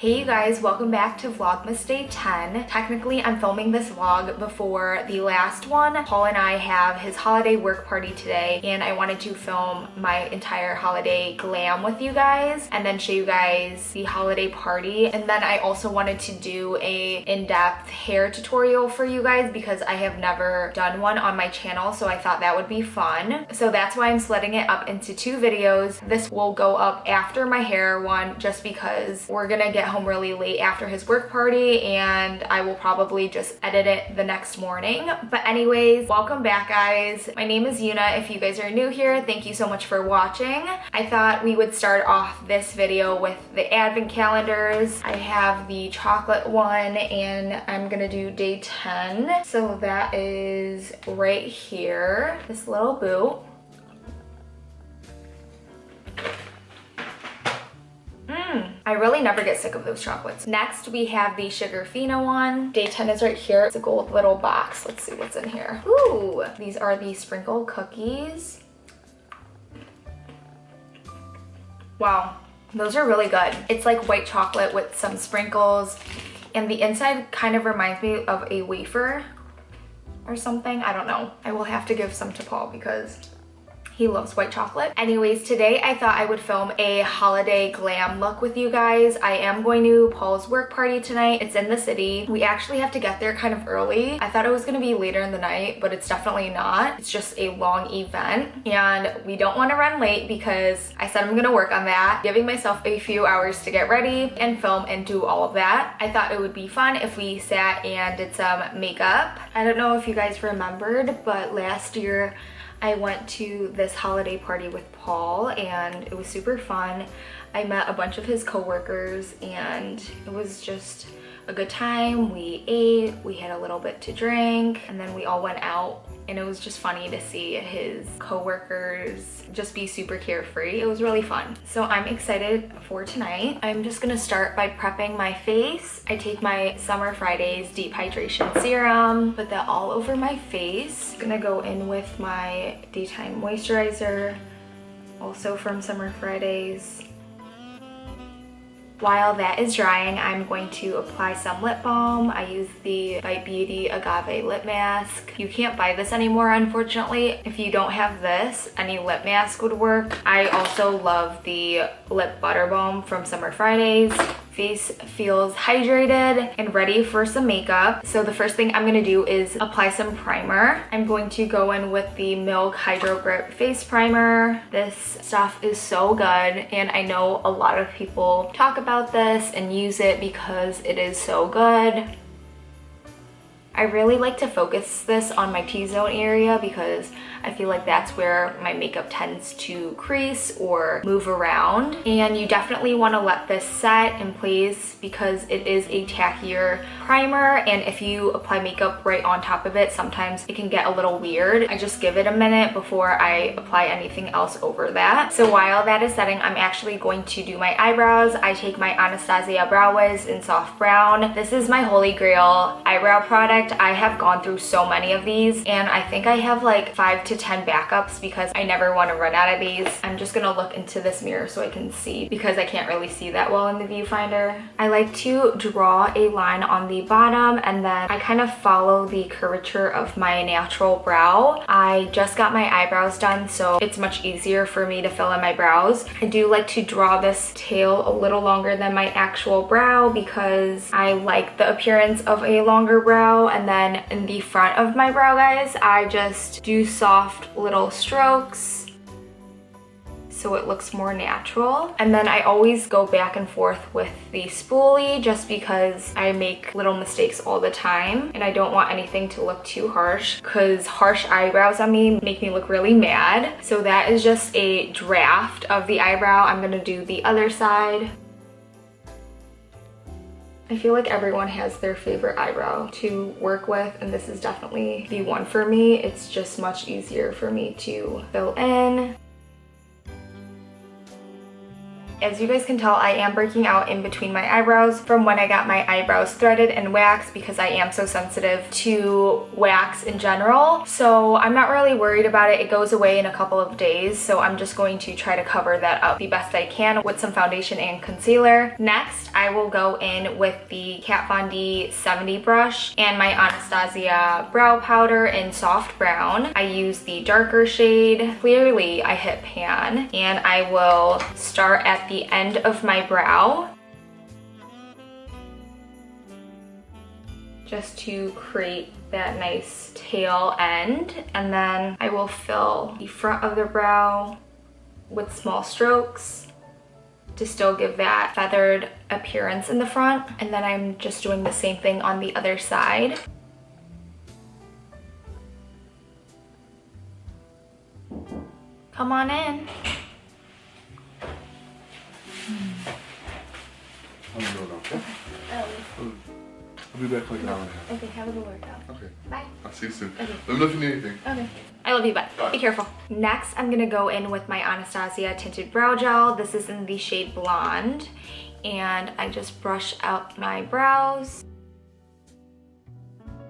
Hey you guys, welcome back to Vlogmas Day 10. Technically, I'm filming this vlog before the last one. Paul and I have his holiday work party today, and I wanted to film my entire holiday glam with you guys and then show you guys the holiday party. And then I also wanted to do a in-depth hair tutorial for you guys because I have never done one on my channel, so I thought that would be fun. So that's why I'm splitting it up into two videos. This will go up after my hair one just because we're gonna get home really late after his work party and I will probably just edit it the next morning. But anyways, welcome back guys. My name is Youna. If you guys are new here, thank you so much for watching. I thought we would start off this video with the advent calendars. I have the chocolate one and I'm gonna do day 10. So that is right here, this little boot. I really never get sick of those chocolates. Next, we have the Sugar Fina one. Day 10 is right here. It's a gold little box. Let's see what's in here. Ooh, these are the sprinkle cookies. Wow, those are really good. It's like white chocolate with some sprinkles, and the inside kind of reminds me of a wafer or something. I don't know. I will have to give some to Paul because he loves white chocolate. Anyways, today I thought I would film a holiday glam look with you guys. I am going to Paul's work party tonight. It's in the city. We actually have to get there kind of early. I thought it was gonna be later in the night, but it's definitely not. It's just a long event and we don't wanna run late because I said I'm gonna work on that, giving myself a few hours to get ready and film and do all of that. I thought it would be fun if we sat and did some makeup. I don't know if you guys remembered, but last year I went to this holiday party with Paul and it was super fun. I met a bunch of his coworkers and it was just a good time. We ate, we had a little bit to drink, and then we all went out, and it was just funny to see his coworkers just be super carefree. It was really fun. So I'm excited for tonight. I'm just gonna start by prepping my face. I take my Summer Fridays Deep Hydration Serum, put that all over my face. Gonna go in with my Daytime Moisturizer, also from Summer Fridays. While that is drying, I'm going to apply some lip balm. I use the Bite Beauty Agave Lip Mask. You can't buy this anymore, unfortunately. If you don't have this, any lip mask would work. I also love the Lip Butter Balm from Summer Fridays. Face feels hydrated and ready for some makeup. So the first thing I'm gonna do is apply some primer. I'm going to go in with the Milk Hydro Grip Face Primer. This stuff is so good, and I know a lot of people talk about this and use it because it is so good. I really like to focus this on my T-zone area because I feel like that's where my makeup tends to crease or move around. And you definitely want to let this set in place because it is a tackier primer, and if you apply makeup right on top of it, sometimes it can get a little weird. I just give it a minute before I apply anything else over that. So while that is setting, I'm actually going to do my eyebrows. I take my Anastasia Brow Wiz in Soft Brown. This is my holy grail eyebrow product. I have gone through so many of these, and I think I have like 5 to 10 backups because I never want to run out of these. I'm just gonna look into this mirror so I can see because I can't really see that well in the viewfinder. I like to draw a line on the bottom and then I kind of follow the curvature of my natural brow. I just got my eyebrows done, so it's much easier for me to fill in my brows. I do like to draw this tail a little longer than my actual brow because I like the appearance of a longer brow. And then in the front of my brow, guys, I just do soft little strokes so it looks more natural. And then I always go back and forth with the spoolie just because I make little mistakes all the time and I don't want anything to look too harsh because harsh eyebrows on me make me look really mad. So that is just a draft of the eyebrow. I'm gonna do the other side. I feel like everyone has their favorite eyebrow to work with, and this is definitely the one for me. It's just much easier for me to fill in. As you guys can tell, I am breaking out in between my eyebrows from when I got my eyebrows threaded and waxed because I am so sensitive to wax in general. So I'm not really worried about it. It goes away in a couple of days. So I'm just going to try to cover that up the best I can with some foundation and concealer. Next, I will go in with the Kat Von D 70 brush and my Anastasia brow powder in soft brown. I use the darker shade. Clearly, I hit pan, and I will start at the end of my brow just to create that nice tail end, and then I will fill the front of the brow with small strokes to still give that feathered appearance in the front, and then I'm just doing the same thing on the other side. Come on in. I'm gonna go now, okay? I'll be back like an hour and a half. Okay, have a good workout. Okay. Bye. I'll see you soon. Okay. Let me know if you need anything. Okay. I love you, bye. Be careful. Next, I'm gonna go in with my Anastasia tinted brow gel. This is in the shade Blonde. And I just brush out my brows.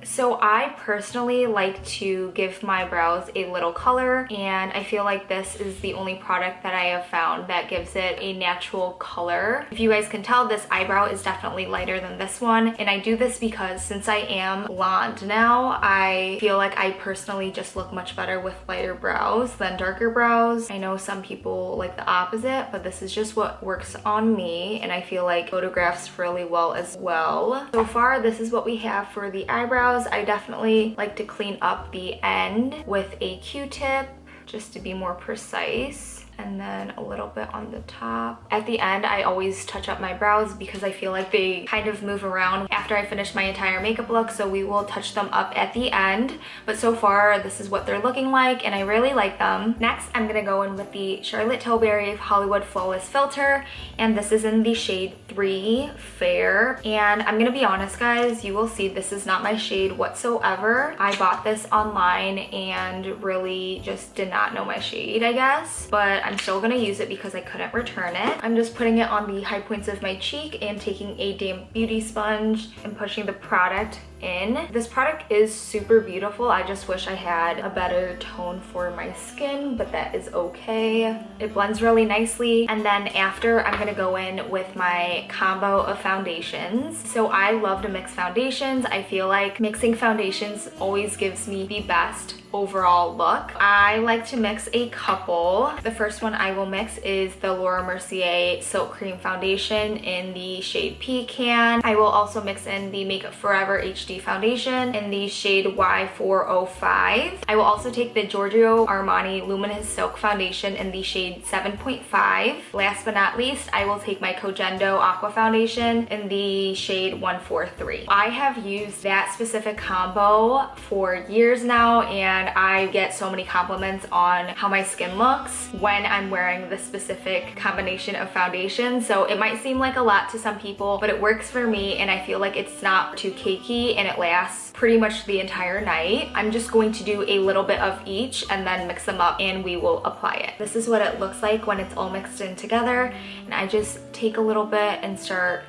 So I personally like to give my brows a little color, and I feel like this is the only product that I have found that gives it a natural color. If you guys can tell, this eyebrow is definitely lighter than this one, and I do this because since I am blonde now, I feel like I personally just look much better with lighter brows than darker brows. I know some people like the opposite, but this is just what works on me, and I feel like photographs really well as well. So far, this is what we have for the eyebrows. I definitely like to clean up the end with a Q-tip just to be more precise, and then a little bit on the top. At the end, I always touch up my brows because I feel like they kind of move around after I finish my entire makeup look, so we will touch them up at the end. But so far, this is what they're looking like, and I really like them. Next, I'm gonna go in with the Charlotte Tilbury Hollywood Flawless Filter, and this is in the shade 3 Fair. And I'm gonna be honest, guys, you will see this is not my shade whatsoever. I bought this online and really just did not know my shade, I guess, but I'm still gonna use it because I couldn't return it. I'm just putting it on the high points of my cheek and taking a damp beauty sponge and pushing the product in. This product is super beautiful. I just wish I had a better tone for my skin, but that is okay. It blends really nicely. And then after, I'm gonna go in with my combo of foundations. So I love to mix foundations. I feel like mixing foundations always gives me the best overall look. I like to mix a couple. The first one I will mix is the Laura Mercier Silk Cream Foundation in the shade Pecan. I will also mix in the Makeup Forever HD Foundation in the shade Y405. I will also take the Giorgio Armani Luminous Silk Foundation in the shade 7.5. Last but not least, I will take my Kogendo Aqua Foundation in the shade 143. I have used that specific combo for years now, and I get so many compliments on how my skin looks when I'm wearing this specific combination of foundation. So it might seem like a lot to some people, but it works for me, and I feel like it's not too cakey and it lasts pretty much the entire night. I'm just going to do a little bit of each and then mix them up and we will apply it. This is what it looks like when it's all mixed in together, and I just take a little bit and start.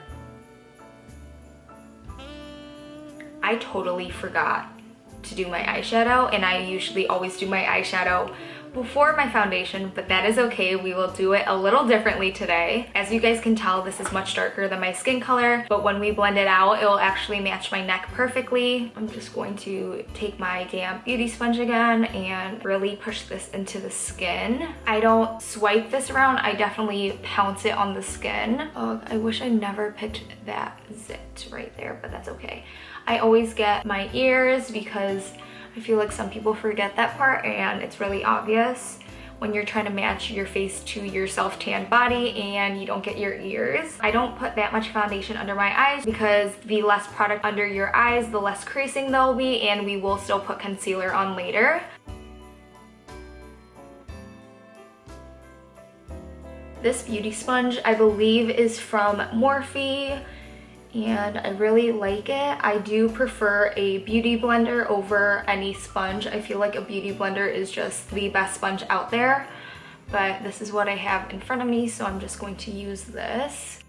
I totally forgot to do my eyeshadow, and I usually always do my eyeshadow before my foundation, but that is okay. We will do it a little differently today. As you guys can tell, this is much darker than my skin color, but when we blend it out, it will actually match my neck perfectly. I'm just going to take my damp beauty sponge again and really push this into the skin. I don't swipe this around, I definitely pounce it on the skin. Oh, I wish I never picked that zit right there, but that's okay. I always get my ears because I feel like some people forget that part, and it's really obvious when you're trying to match your face to your self-tanned body and you don't get your ears. I don't put that much foundation under my eyes because the less product under your eyes, the less creasing there'll be, and we will still put concealer on later. This beauty sponge, I believe, is from Morphe, and I really like it. I do prefer a beauty blender over any sponge. I feel like a beauty blender is just the best sponge out there, but this is what I have in front of me, so I'm just going to use this.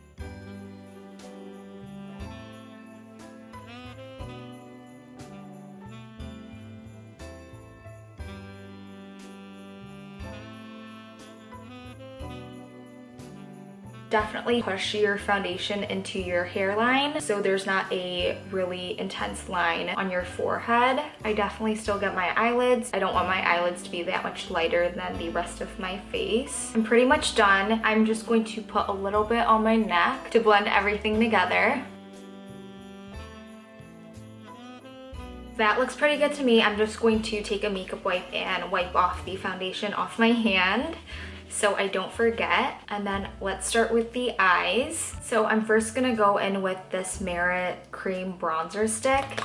Definitely push your foundation into your hairline so there's not a really intense line on your forehead. I definitely still get my eyelids. I don't want my eyelids to be that much lighter than the rest of my face. I'm pretty much done. I'm just going to put a little bit on my neck to blend everything together. That looks pretty good to me. I'm just going to take a makeup wipe and wipe off the foundation off my hand so I don't forget. And then let's start with the eyes. So I'm first gonna go in with this Merit Cream Bronzer Stick,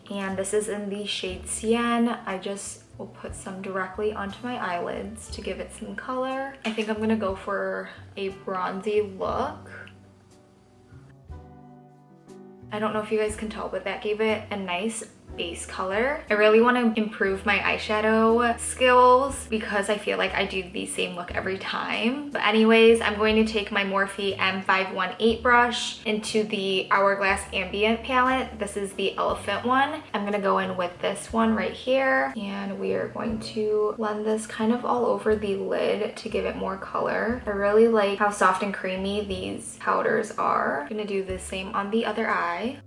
and this is in the shade Cyan. I just will put some directly onto my eyelids to give it some color. I think I'm gonna go for a bronzy look. I don't know if you guys can tell, but that gave it a nice base color. I really want to improve my eyeshadow skills because I feel like I do the same look every time. But anyways, I'm going to take my Morphe M518 brush into the Hourglass Ambient palette. This is the elephant one. I'm going to go in with this one right here, and we are going to blend this kind of all over the lid to give it more color. I really like how soft and creamy these powders are. I'm going to do the same on the other eye.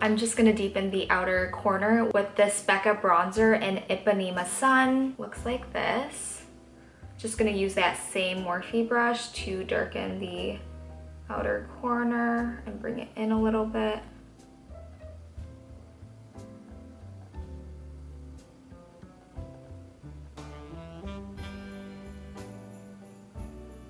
I'm just gonna deepen the outer corner with this Becca bronzer in Ipanema Sun. Looks like this. Just gonna use that same Morphe brush to darken the outer corner and bring it in a little bit.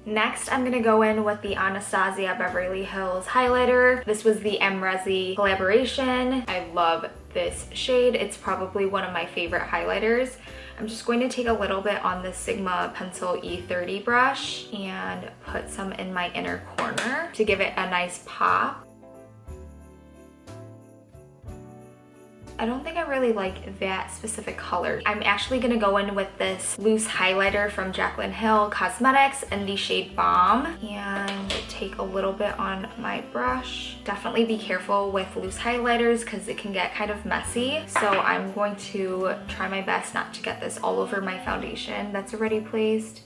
Next, I'm gonna go in with the Anastasia Beverly Hills highlighter. This was the M-Resi collaboration. I love this shade. It's probably one of my favorite highlighters. I'm just going to take a little bit on the Sigma Pencil E30 brush and put some in my inner corner to give it a nice pop. I don't think I really like that specific color. I'm actually gonna go in with this loose highlighter from Jaclyn Hill Cosmetics in the shade Balm and take a little bit on my brush. Definitely be careful with loose highlighters because it can get kind of messy. So I'm going to try my best not to get this all over my foundation that's already placed.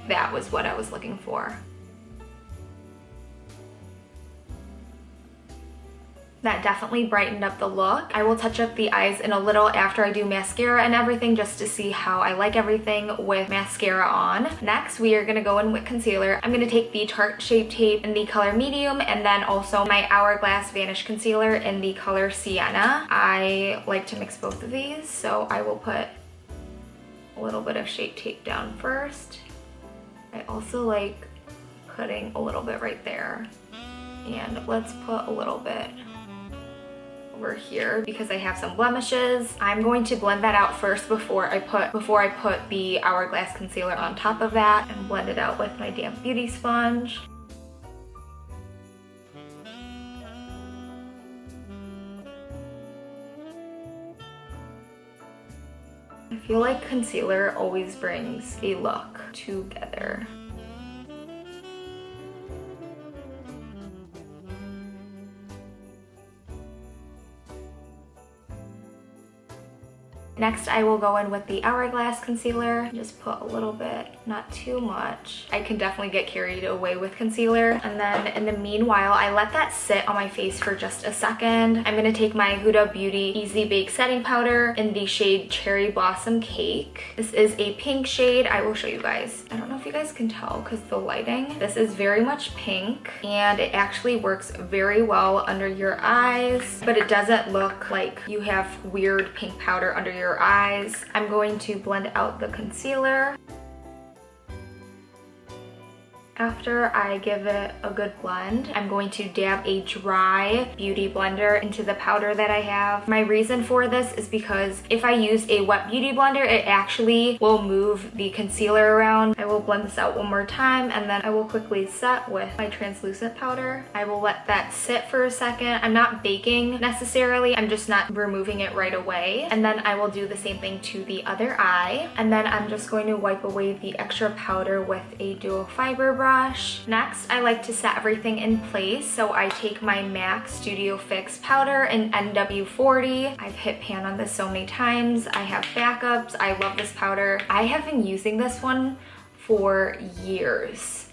That was what I was looking for. That definitely brightened up the look. I will touch up the eyes in a little after I do mascara and everything just to see how I like everything with mascara on. Next, we are gonna go in with concealer. I'm gonna take the Tarte Shape Tape in the color medium and then also my Hourglass Vanish Concealer in the color Sienna. I like to mix both of these, so I will put a little bit of Shape Tape down first. I also like putting a little bit right there. And let's put a little bit over here because I have some blemishes. I'm going to blend that out first before I put the Hourglass concealer on top of that and blend it out with my damp beauty sponge. I feel like concealer always brings a look together. Next, I will go in with the Hourglass concealer. Just put a little bit, not too much. I can definitely get carried away with concealer. And then in the meanwhile, I let that sit on my face for just a second. I'm gonna take my Huda Beauty Easy Bake Setting Powder in the shade Cherry Blossom Cake. This is a pink shade. I will show you guys. I don't know if you guys can tell because the lighting. This is very much pink and it actually works very well under your eyes, but it doesn't look like you have weird pink powder under your eyes. I'm going to blend out the concealer. After I give it a good blend, I'm going to dab a dry beauty blender into the powder that I have. My reason for this is because if I use a wet beauty blender, it actually will move the concealer around. I will blend this out one more time and then I will quickly set with my translucent powder. I will let that sit for a second. I'm not baking necessarily, I'm just not removing it right away. And then I will do the same thing to the other eye. And then I'm just going to wipe away the extra powder with a dual fiber brush. Next, I like to set everything in place, so I take my MAC Studio Fix powder in NW40. I've hit pan on this so many times. I have backups. I love this powder. I have been using this one for years.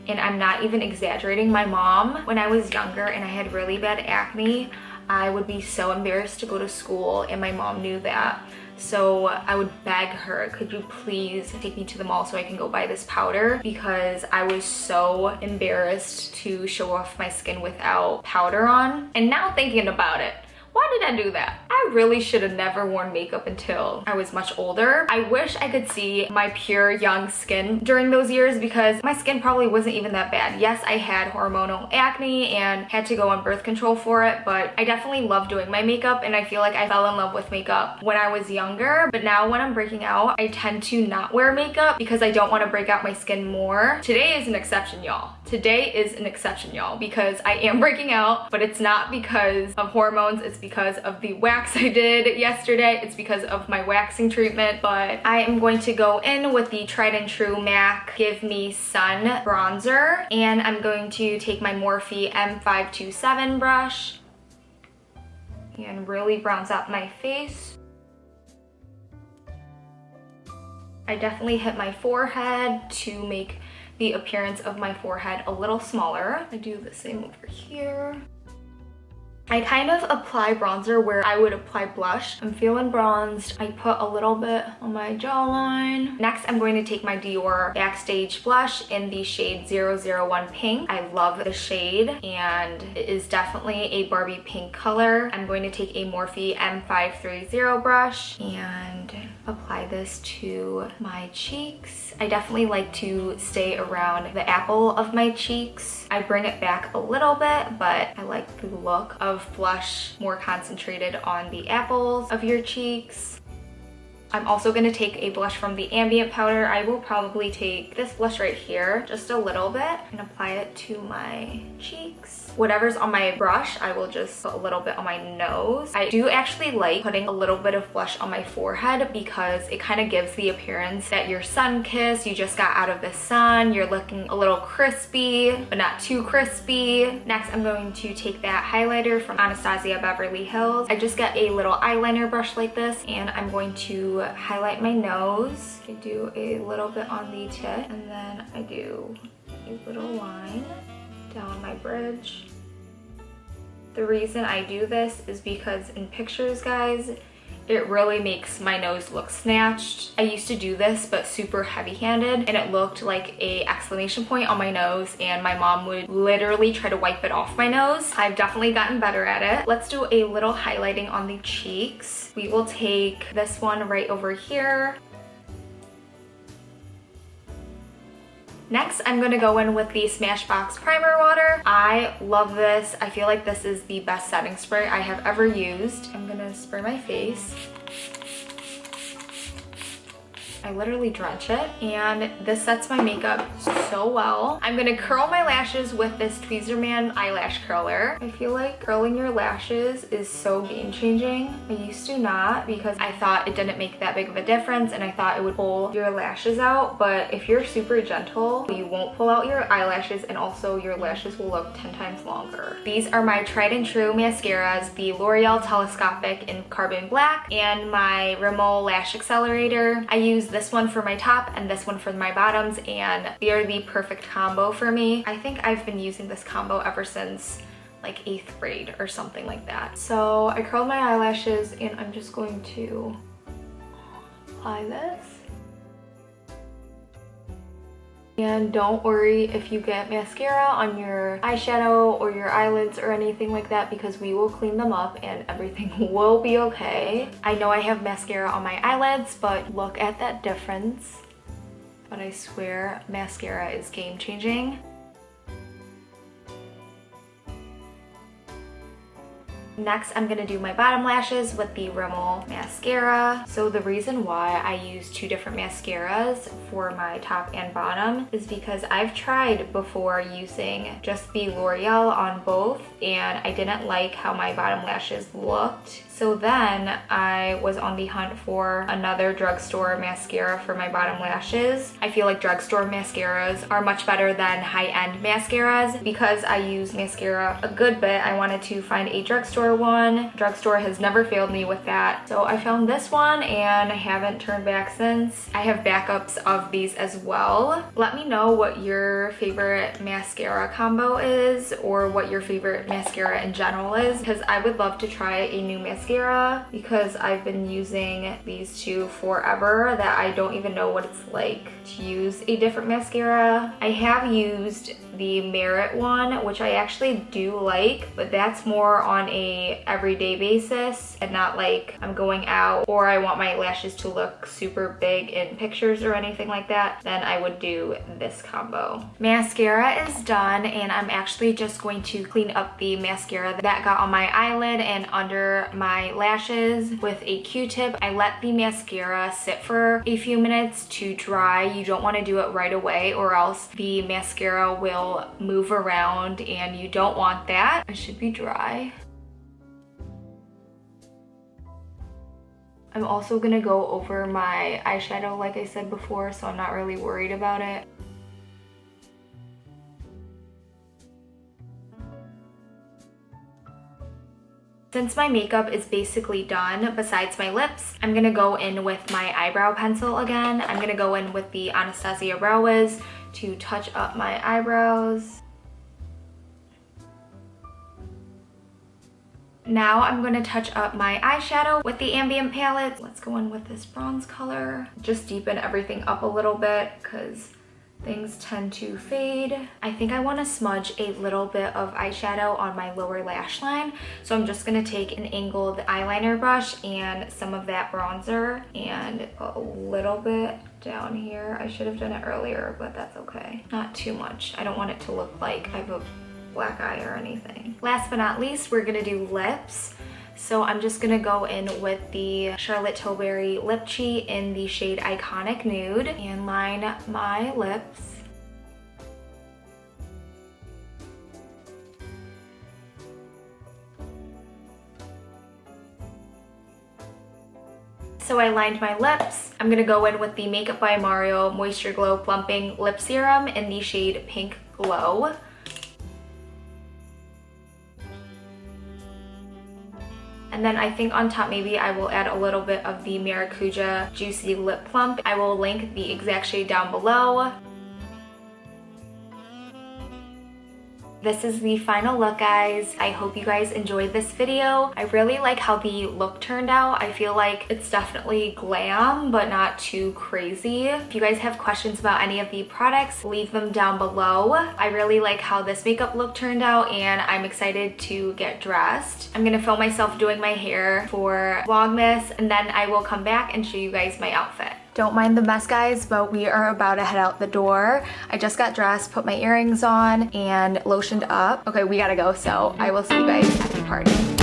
And I'm not even exaggerating. My mom, when I was younger and I had really bad acne, I would be so embarrassed to go to school, and my mom knew that. So I would beg her, could you please take me to the mall so I can go buy this powder, because I was so embarrassed to show off my skin without powder on. And now thinking about it, why did I do that? I really should have never worn makeup until I was much older. I wish I could see my pure young skin during those years, because my skin probably wasn't even that bad. Yes, I had hormonal acne and had to go on birth control for it, but I definitely love doing my makeup, and I feel like I fell in love with makeup when I was younger. But now when I'm breaking out, I tend to not wear makeup because I don't want to break out my skin more. Today is an exception, y'all. Today is an exception, y'all, because I am breaking out, but it's not because of hormones, it's because of the wax I did yesterday. It's because of my waxing treatment. But I am going to go in with the tried and true MAC Give Me Sun bronzer, and I'm going to take my Morphe M527 brush and really bronze out my face. I definitely hit my forehead to make the appearance of my forehead a little smaller. I do the same over here. I kind of apply bronzer where I would apply blush. I'm feeling bronzed. I put a little bit on my jawline. Next, I'm going to take my Dior Backstage blush in the shade 001 Pink. I love the shade, and it is definitely a Barbie pink color. I'm going to take a Morphe M530 brush and apply this to my cheeks. I definitely like to stay around the apple of my cheeks. I bring it back a little bit, but I like the look of blush more concentrated on the apples of your cheeks. I'm also going to take a blush from the Ambient powder. I will probably take this blush right here, just a little bit, and apply it to my cheeks. Whatever's on my brush, I will just put a little bit on my nose. I do actually like putting a little bit of blush on my forehead because it kind of gives the appearance that you're sun-kissed, you just got out of the sun, you're looking a little crispy, but not too crispy. Next, I'm going to take that highlighter from Anastasia Beverly Hills. I just got a little eyeliner brush like this, and I'm going to highlight my nose. I do a little bit on the tip, and then I do a little line down my bridge. The reason I do this is because in pictures, guys, it really makes my nose look snatched. I used to do this, but super heavy-handed, and it looked like a exclamation point on my nose, and my mom would literally try to wipe it off my nose. I've definitely gotten better at it. Let's do a little highlighting on the cheeks. We will take this one right over here. Next, I'm gonna go in with the Smashbox Primer Water. I love this. I feel like this is the best setting spray I have ever used. I'm gonna spray my face. I literally drench it, and this sets my makeup so well. I'm gonna curl my lashes with this Tweezerman eyelash curler. I feel like curling your lashes is so game-changing. I used to not, because I thought it didn't make that big of a difference, and I thought it would pull your lashes out, but if you're super gentle, you won't pull out your eyelashes, and also your lashes will look 10 times longer. These are my tried and true mascaras, the L'Oreal Telescopic in Carbon Black, and my Rimmel Lash Accelerator. I use this one for my top and this one for my bottoms, and they are the perfect combo for me. I think I've been using this combo ever since like 8th grade or something like that. So I curled my eyelashes, and I'm just going to apply this. And don't worry if you get mascara on your eyeshadow or your eyelids or anything like that, because we will clean them up and everything will be okay. I know I have mascara on my eyelids, but look at that difference. but I swear mascara is game-changing. Next, I'm gonna do my bottom lashes with the Rimmel mascara. So the reason why I use two different mascaras for my top and bottom is because I've tried before using just the L'Oreal on both, and I didn't like how my bottom lashes looked. So then I was on the hunt for another drugstore mascara for my bottom lashes. I feel like drugstore mascaras are much better than high-end mascaras. Because I use mascara a good bit, I wanted to find a drugstore one. Drugstore has never failed me with that. So I found this one and I haven't turned back since. I have backups of these as well. Let me know what your favorite mascara combo is, or what your favorite mascara in general is, because I would love to try a new mascara because I've been using these two forever that I don't even know what it's like to use a different mascara. I have used the Merit one, which I actually do like, but that's more on a everyday basis and not like I'm going out or I want my lashes to look super big in pictures or anything like that. Then I would do this combo. Mascara is done, and I'm actually just going to clean up the mascara that got on my eyelid and under my lashes with a Q-tip. I let the mascara sit for a few minutes to dry. You don't want to do it right away or else the mascara will move around and you don't want that. It should be dry. I'm also gonna go over my eyeshadow like I said before, so I'm not really worried about it. Since my makeup is basically done, besides my lips, I'm gonna go in with my eyebrow pencil again. I'm gonna go in with the Anastasia Brow Wiz to touch up my eyebrows. Now I'm going to touch up my eyeshadow with the Ambient palette. Let's go in with this bronze color. Just deepen everything up a little bit because things tend to fade. I think I want to smudge a little bit of eyeshadow on my lower lash line. So I'm just going to take an angled eyeliner brush and some of that bronzer and a little bit down here. I should have done it earlier, but that's okay. Not too much. I don't want it to look like I have a black eye or anything. Last but not least, we're gonna do lips. So I'm just gonna go in with the Charlotte Tilbury Lip Cheat in the shade Iconic Nude and line my lips. So I lined my lips. I'm gonna go in with the Makeup by Mario Moisture Glow Plumping Lip Serum in the shade Pink Glow. And then I think on top maybe I will add a little bit of the Maracuja Juicy Lip Plump. I will link the exact shade down below. This is the final look, guys. I hope you guys enjoyed this video. I really like how the look turned out. I feel like it's definitely glam, but not too crazy. If you guys have questions about any of the products, leave them down below. I really like how this makeup look turned out, and I'm excited to get dressed. I'm gonna film myself doing my hair for Vlogmas, and then I will come back and show you guys my outfit. Don't mind the mess, guys, but we are about to head out the door. I just got dressed, put my earrings on, and lotioned up. Okay, we gotta go, so I will see you guys at the party.